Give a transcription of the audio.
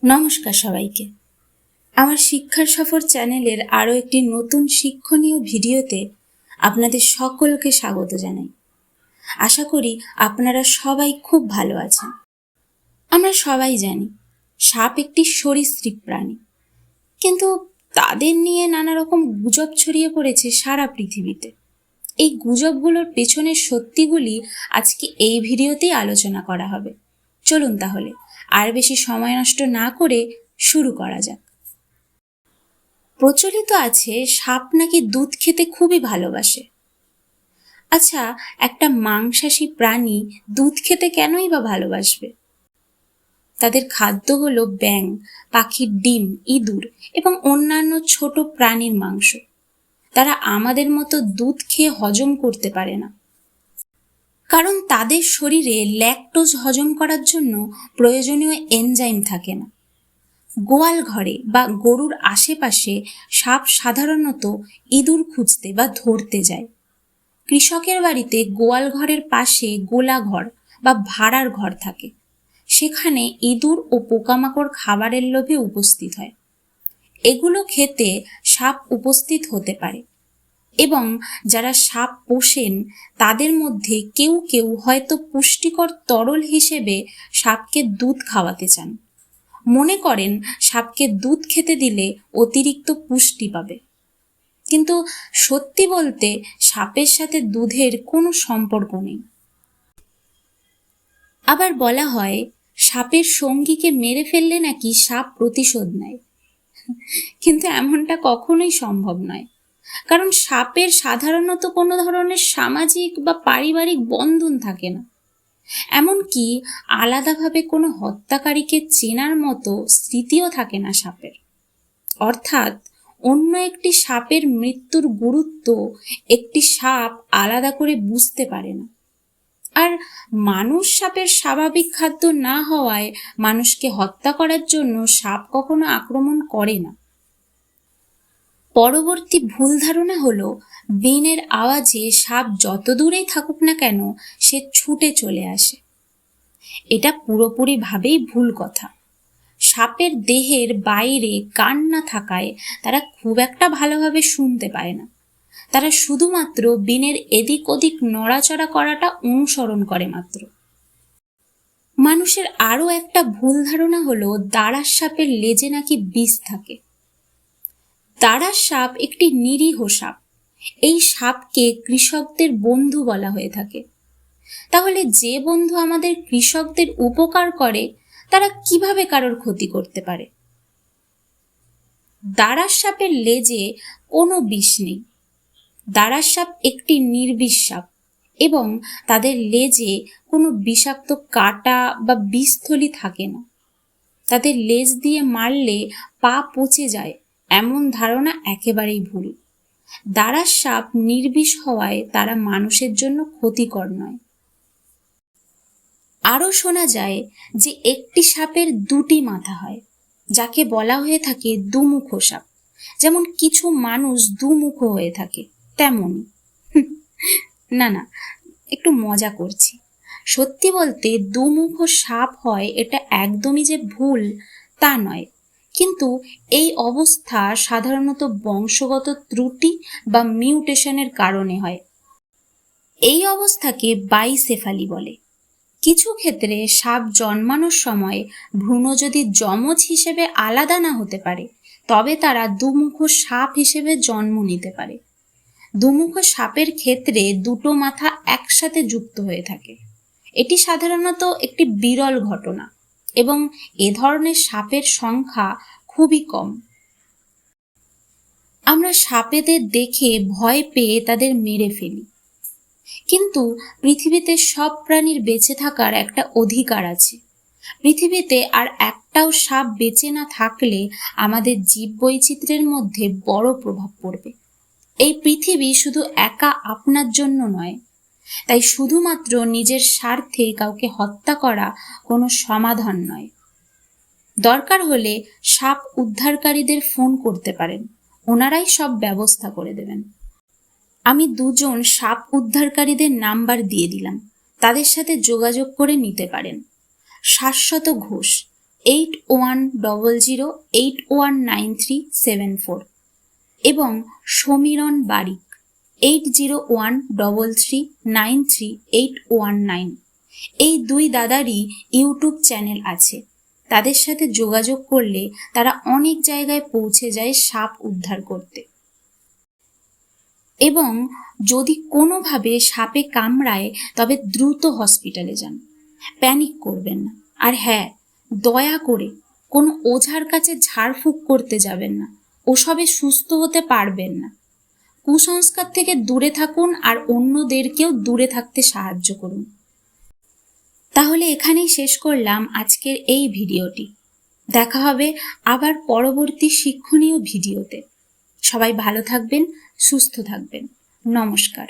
নমস্কার সবাইকে। আমার শিক্ষার সফর চ্যানেলের আরও একটি নতুন শিক্ষণীয় ভিডিওতে আপনাদের সকলকে স্বাগত জানাই। আশা করি আপনারা সবাই খুব ভালো আছেন। আমরা সবাই জানি সাপ একটি সরীসৃপ প্রাণী, কিন্তু তাদের নিয়ে নানা রকম গুজব ছড়িয়ে পড়েছে সারা পৃথিবীতে। এই গুজবগুলোর পেছনের সত্যিগুলি আজকে এই ভিডিওতেই আলোচনা করা হবে। চলুন তাহলে আর বেশি সময় নষ্ট না করে শুরু করা যাক। প্রচলিত আছে সাপ নাকি দুধ খেতে খুবই ভালোবাসে। আচ্ছা, একটা মাংসাশী প্রাণী দুধ খেতে কেনই বা ভালোবাসবে? তাদের খাদ্য হলো ব্যাঙ, পাখির ডিম, ইঁদুর এবং অন্যান্য ছোট প্রাণীর মাংস। তারা আমাদের মতো দুধ খেয়ে হজম করতে পারে না, কারণ তাদের শরীরে ল্যাকটোজ হজম করার জন্য প্রয়োজনীয় এনজাইম থাকে না। গোয়াল ঘরে বা গরুর আশেপাশে সাপ সাধারণত ইঁদুর খুঁজতে বা ধরতে যায়। কৃষকের বাড়িতে গোয়াল ঘরের পাশে গোলাঘর বা ভাড়ার ঘর থাকে। সেখানে ইঁদুর ও পোকামাকড় খাবারের লোভে উপস্থিত হয়। এগুলো খেতে সাপ উপস্থিত হতে পারে, এবং যারা সাপ পোষেন তাদের মধ্যে কেউ কেউ হয়তো পুষ্টিকর তরল হিসেবে সাপকে দুধ খাওয়াতে চান। মনে করেন সাপকে দুধ খেতে দিলে অতিরিক্ত পুষ্টি পাবে। কিন্তু সত্যি বলতে সাপের সাথে দুধের কোনো সম্পর্ক নেই। আবার বলা হয় সাপের সঙ্গীকে মেরে ফেললে নাকি সাপ প্রতিশোধ নেয়, কিন্তু এমনটা কখনোই সম্ভব নয়। কারণ সাপের সাধারণত কোনো ধরনের সামাজিক বা পারিবারিক বন্ধন থাকে না। এমনকি আলাদাভাবে কোনো হত্যাকারীকে চেনার মতো স্মৃতিও থাকে না সাপের। অর্থাৎ অন্য একটি সাপের মৃত্যুর গুরুত্ব একটি সাপ আলাদা করে বুঝতে পারে না। আর মানুষ সাপের স্বাভাবিক খাদ্য না হওয়ায় মানুষকে হত্যা করার জন্য সাপ কখনো আক্রমণ করে না। পরবর্তী ভুল ধারণা হলো বিনের আওয়াজে সাপ যত দূরেই থাকুক না কেন সে ছুটে চলে আসে। এটা পুরোপুরিভাবেই ভুল কথা। সাপের দেহের বাইরে কান না থাকায় তারা খুব একটা ভালোভাবে শুনতে পায় না। তারা শুধুমাত্র বিনের এদিক ওদিক নড়াচড়া করাটা অনুসরণ করে মাত্র। মানুষের আরও একটা ভুল ধারণা হলো দাঁড়ার সাপের লেজে নাকি বিষ থাকে। দাঁড়ার সাপ একটি নিরীহ সাপ। এই সাপকে কৃষকদের বন্ধু বলা হয়ে থাকে। তাহলে যে বন্ধু আমাদের কৃষকদের উপকার করে তারা কিভাবে কারোর ক্ষতি করতে পারে? দাঁড়ার সাপের লেজে কোনো বিষ নেই। দাঁড়ার সাপ একটি নির্বিষ সাপ, এবং তাদের লেজে কোনো বিষাক্ত কাঁটা বা বিষথলি থাকে না। তাদের লেজ দিয়ে মারলে পা পচে যায় এমন ধারণা একেবারেই ভুল। দাঁড়ার সাপ নির্বিষ হওয়ায় তারা মানুষের জন্য ক্ষতিকর নয়। আরও শোনা যায় যে একটি সাপের দুটি মাথা হয়, যাকে বলা হয়ে থাকে দুমুখ সাপ। যেমন কিছু মানুষ দুমুখ হয়ে থাকে তেমনই। না, একটু মজা করছি। সত্যি বলতে দুমুখ সাপ হয় এটা একদমই যে ভুল তা নয়, কিন্তু এই অবস্থা সাধারণত বংশগত ত্রুটি বা মিউটেশনের কারণে হয়। এই অবস্থাকে বাইসেফালি বলে। কিছু ক্ষেত্রে সাপ জন্মানোর সময় ভ্রূণ যদি যমজ হিসেবে আলাদা না হতে পারে, তবে তারা দুমুখ সাপ হিসেবে জন্ম নিতে পারে। দুমুখ সাপের ক্ষেত্রে দুটো মাথা একসাথে যুক্ত হয়ে থাকে। এটি সাধারণত একটি বিরল ঘটনা, এবং এ ধরনের সাপের সংখ্যা খুবই কম। আমরা সাপেদের দেখে ভয় পেয়ে তাদের মেরে ফেলি, কিন্তু পৃথিবীতে সব প্রাণীর বেঁচে থাকার একটা অধিকার আছে। পৃথিবীতে আর একটাও সাপ বেঁচে না থাকলে আমাদের জীববৈচিত্র্যের মধ্যে বড় প্রভাব পড়বে। এই পৃথিবী শুধু একা আপনার জন্য নয়, তাই শুধুমাত্র নিজের স্বার্থে কাউকে হত্যা করা কোনো সমাধান নয়। দরকার হলে সাপ উদ্ধারকারীদের ফোন করতে পারেন, ওনারাই সব ব্যবস্থা করে দেবেন। আমি দুজন সাপ উদ্ধারকারীদের নাম্বার দিয়ে দিলাম, তাদের সাথে যোগাযোগ করে নিতে পারেন। শাশ্বত ঘোষ, 8100819374 এবং সমীরণ বারিক 8013393819। এই দুই দাদারই ইউটিউব চ্যানেল আছে। তাদের সাথে যোগাযোগ করলে তারা অনেক জায়গায় পৌঁছে যায় সাপ উদ্ধার করতে। এবং যদি কোনোভাবে সাপে কামড়ায় তবে দ্রুত হসপিটালে যান, প্যানিক করবেন না। আর হ্যাঁ, দয়া করে কোনো ওঝার কাছে ঝাড়ফুঁক করতে যাবেন না, ওসবে সুস্থ হতে পারবেন না। কুসংস্কার থেকে দূরে থাকুন আর অন্যদেরকেও দূরে থাকতে সাহায্য করুন। তাহলে এখানেই শেষ করলাম আজকের এই ভিডিওটি। দেখা হবে আবার পরবর্তী শিক্ষণীয় ভিডিওতে। সবাই ভালো থাকবেন, সুস্থ থাকবেন। নমস্কার।